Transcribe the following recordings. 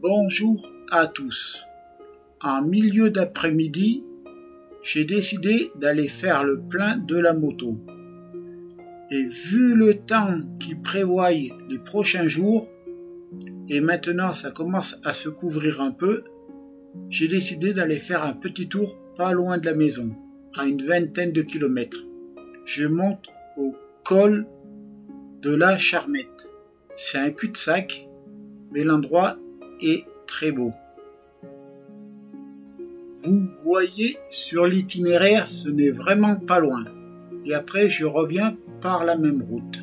Bonjour à tous. En milieu d'après-midi, j'ai décidé d'aller faire le plein de la moto. Et vu le temps qui prévoit les prochains jours, et maintenant ça commence à se couvrir un peu, j'ai décidé d'aller faire un petit tour pas loin de la maison, à une vingtaine de kilomètres. Je monte au col de la Charmette. C'est un cul-de-sac, mais l'endroit est très beau. Vous voyez sur l'itinéraire, ce n'est vraiment pas loin. Et après, je reviens par la même route.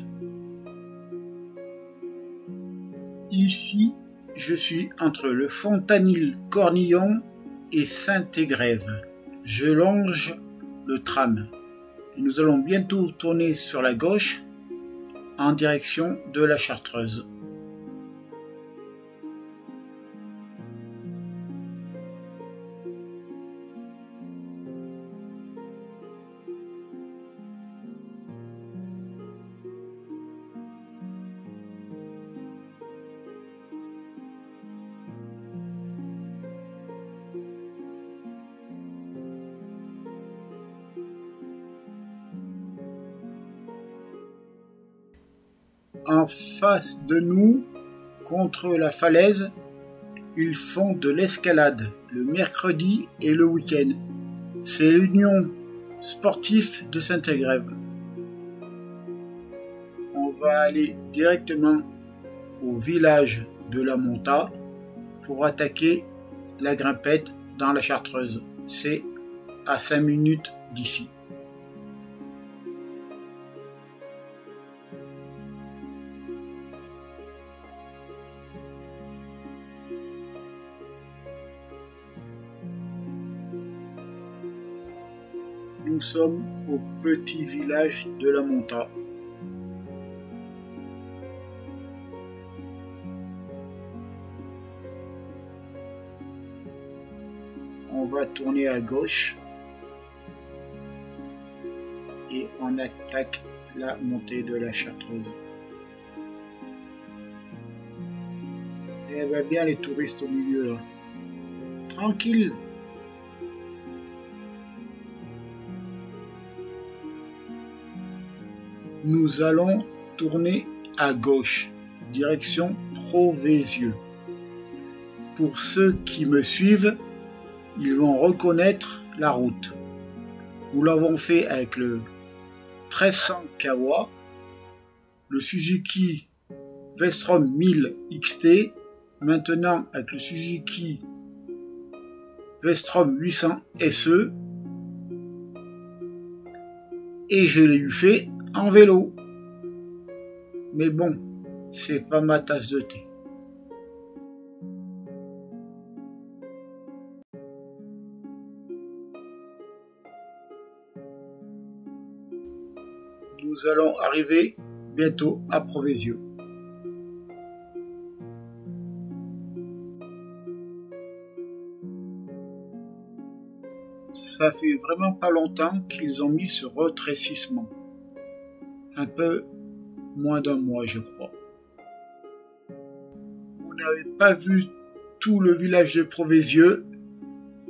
Ici, je suis entre le Fontanil-Cornillon et Saint-Égrève. Je longe le tram. Et nous allons bientôt tourner sur la gauche en direction de la Chartreuse. En face de nous, contre la falaise, ils font de l'escalade le mercredi et le week-end. C'est l'Union sportive de Saint-Égrève. On va aller directement au village de la Monta pour attaquer la grimpette dans la Chartreuse. C'est à 5 minutes d'ici. Nous sommes au petit village de la Monta. On va tourner à gauche et on attaque la montée de la Chartreuse. Et elle va bien les touristes au milieu là. Tranquille. Nous allons tourner à gauche, direction Proveysieux. Pour ceux qui me suivent, ils vont reconnaître la route. Nous l'avons fait avec le 1300 Kawa, le Suzuki Vestrom 1000 XT, maintenant avec le Suzuki Vestrom 800 SE, et je l'ai eu fait en vélo. Mais bon, c'est pas ma tasse de thé. Nous allons arriver bientôt à Proveysieux. Ça fait vraiment pas longtemps qu'ils ont mis ce rétrécissement. Un peu moins d'un mois, je crois. Vous n'avez pas vu tout le village de Proveysieux.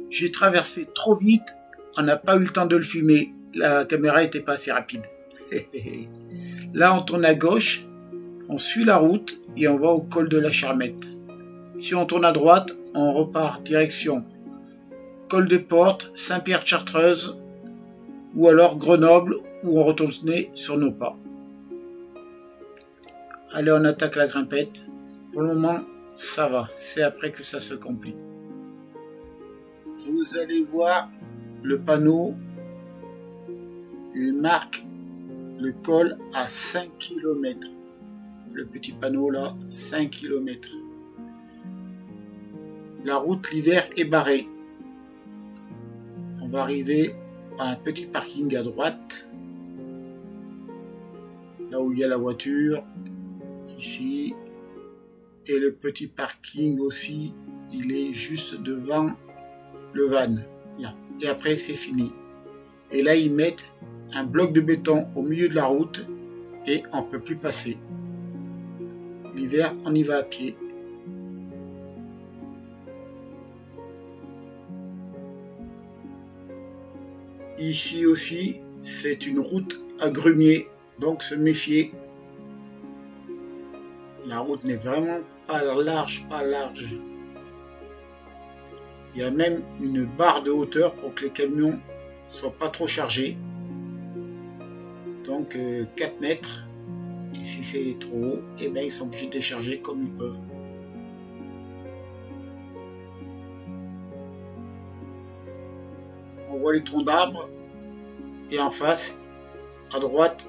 J'ai traversé trop vite. On n'a pas eu le temps de le filmer. La caméra était pas assez rapide. Là, on tourne à gauche. On suit la route et on va au col de la Charmette. Si on tourne à droite, on repart direction Col des Portes, Saint-Pierre-de-Chartreuse ou alors Grenoble où on retournait sur nos pas. Allez, on attaque la grimpette. Pour le moment, ça va. C'est après que ça se complique. Vous allez voir le panneau. Il marque le col à 5 km. Le petit panneau là, 5 km. La route l'hiver est barrée. On va arriver à un petit parking à droite. Là où il y a la voiture. Ici. Et le petit parking aussi, il est juste devant le van. Là. Et après, c'est fini. Et là, ils mettent un bloc de béton au milieu de la route et on ne peut plus passer. L'hiver, on y va à pied. Ici aussi, c'est une route à grumier, donc se méfier. La route n'est vraiment pas large, pas large. Il y a même une barre de hauteur pour que les camions ne soient pas trop chargés. Donc 4 mètres. Et si c'est trop haut, eh bien, ils sont obligés de décharger comme ils peuvent. On voit les troncs d'arbres. Et en face, à droite,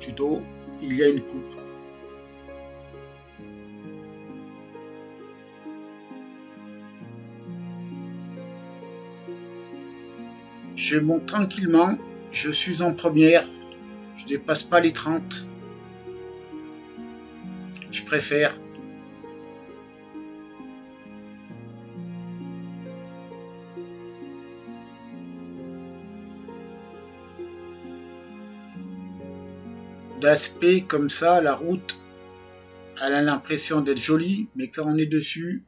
plutôt, il y a une coupe. Je monte tranquillement, je suis en première, je dépasse pas les 30. Je préfère. D'aspect comme ça, la route, elle a l'impression d'être jolie, mais quand on est dessus,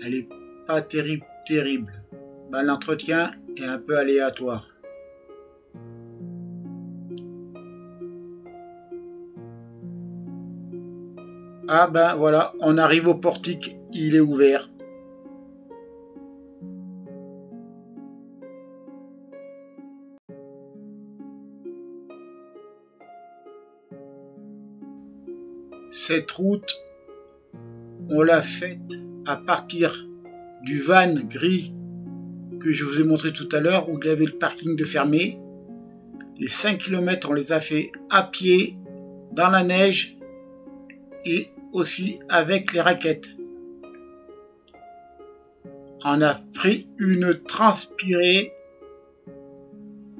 elle est pas terrible. Ben, l'entretien est un peu aléatoire. Ah ben voilà, on arrive au portique, il est ouvert. Cette route, on l'a faite à partir du van gris que je vous ai montré tout à l'heure, où il y avait le parking de fermé. Les 5 km, on les a fait à pied, dans la neige, et aussi avec les raquettes. On a pris une transpirée,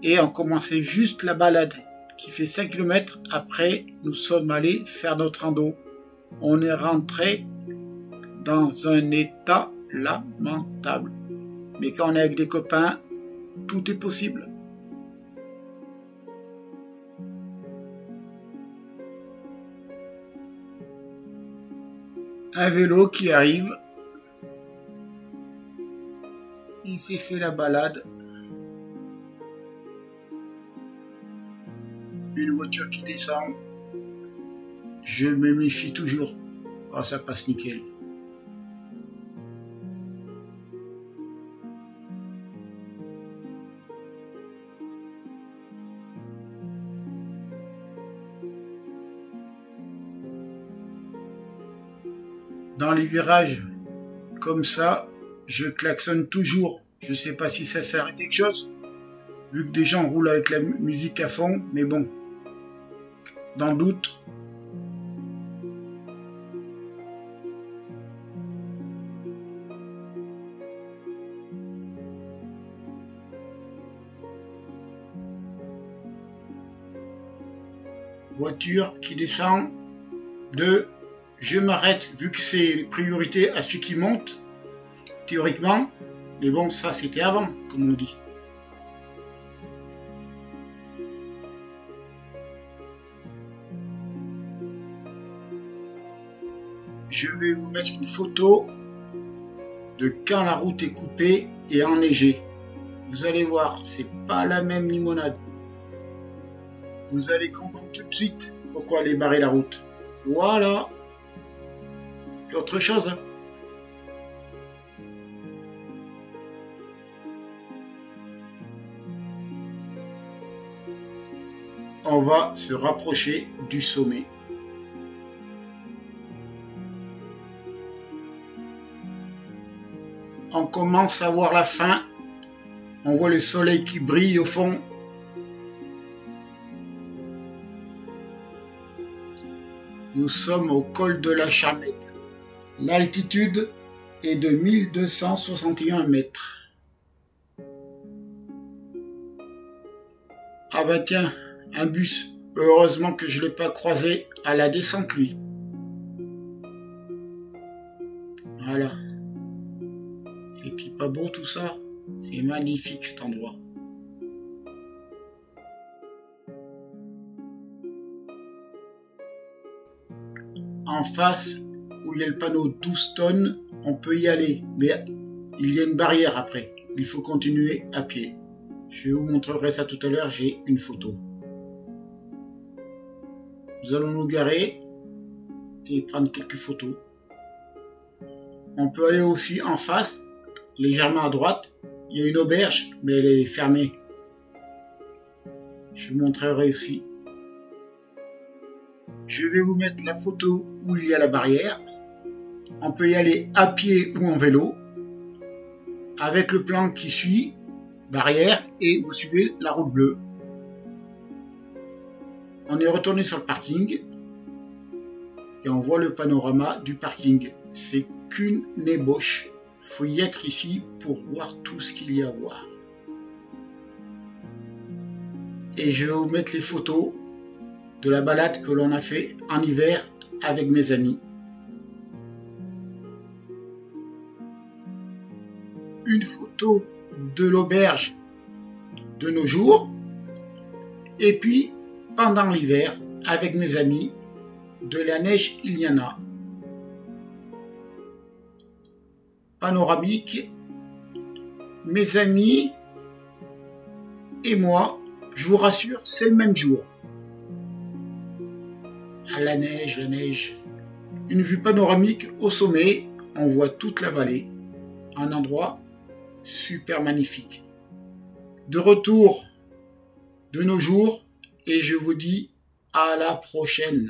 et on commençait juste la balade, qui fait 5 km. Après, nous sommes allés faire notre rando. On est rentré dans un état lamentable. Mais quand on est avec des copains, tout est possible. Un vélo qui arrive. Il s'est fait la balade. Une voiture qui descend. Je me méfie toujours. Oh, ça passe nickel. Dans les virages comme ça, je klaxonne toujours. Je ne sais pas si ça sert à quelque chose, vu que des gens roulent avec la musique à fond, mais bon, dans le doute. Voiture qui descend. 2. Je m'arrête vu que c'est priorité à celui qui monte, théoriquement. Mais bon, ça c'était avant, comme on dit. Je vais vous mettre une photo de quand la route est coupée et enneigée. Vous allez voir, c'est pas la même limonade. Vous allez comprendre tout de suite pourquoi aller barrer la route. Voilà. C'est autre chose. On va se rapprocher du sommet. On commence à voir la fin. On voit le soleil qui brille au fond. Nous sommes au col de la Charmette. L'altitude est de 1261 mètres. Ah bah tiens, un bus. Heureusement que je ne l'ai pas croisé à la descente, lui. Voilà. C'est pas beau tout ça? C'est magnifique cet endroit. En face, où il y a le panneau 12 tonnes, on peut y aller. Mais il y a une barrière après. Il faut continuer à pied. Je vous montrerai ça tout à l'heure, j'ai une photo. Nous allons nous garer et prendre quelques photos. On peut aller aussi en face, légèrement à droite. Il y a une auberge, mais elle est fermée. Je vous montrerai aussi. Je vais vous mettre la photo où il y a la barrière. On peut y aller à pied ou en vélo. Avec le plan qui suit, barrière, et vous suivez la route bleue. On est retourné sur le parking. Et on voit le panorama du parking. C'est qu'une ébauche. Il faut y être ici pour voir tout ce qu'il y a à voir. Et je vais vous mettre les photos de la balade que l'on a fait en hiver avec mes amis. Une photo de l'auberge de nos jours. Et puis, pendant l'hiver, avec mes amis, de la neige, il y en a. Panoramique. Mes amis et moi, je vous rassure, c'est le même jour. Ah, la neige, la neige. Une vue panoramique au sommet, on voit toute la vallée. Un endroit super magnifique. De retour de nos jours, et je vous dis à la prochaine.